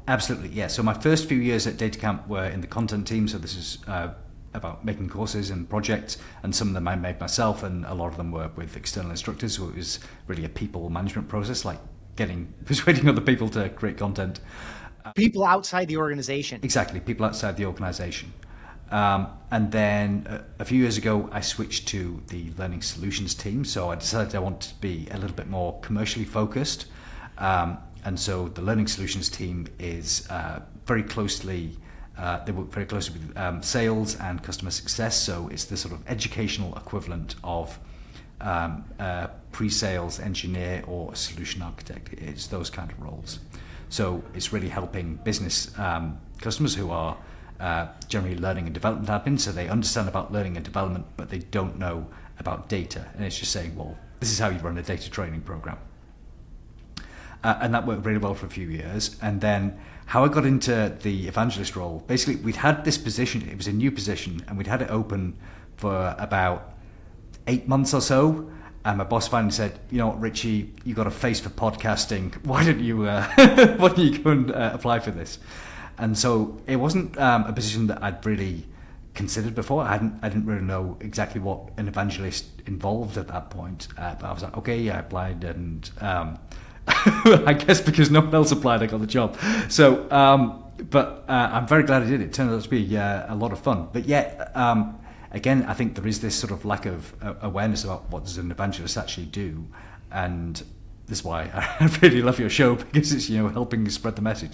Absolutely, yeah. So my first few years at DataCamp were in the content team. So this is about making courses and projects, and some of them I made myself, and a lot of them were with external instructors. So it was really a people management process, like persuading other people to create content. People outside the organization. Exactly, people outside the organization. And then a few years ago, I switched to the learning solutions team. So I decided I wanted to be a little bit more commercially focused. And so the learning solutions team is very closely, they work very closely with sales and customer success. So it's the sort of educational equivalent of pre-sales engineer or solution architect. It's those kind of roles. So it's really helping business customers who are generally learning and development admin, so they understand about learning and development, but they don't know about data. And it's just saying, well, this is how you run a data training program. And that worked really well for a few years. And then how I got into the evangelist role, basically we'd had this position, it was a new position, and we'd had it open for about 8 months or so. And my boss finally said, you know what, Richie, you got a face for podcasting. Why don't you go and apply for this? And so it wasn't a position that I'd really considered before. I didn't really know exactly what an evangelist involved at that point. But I was like, okay, yeah, I applied, and I guess because no one else applied, I got the job. So, but I'm very glad I did. It turned out to be a lot of fun. But yet, again, I think there is this sort of lack of awareness about what does an evangelist actually do, and this is why I really love your show, because it's helping spread the message.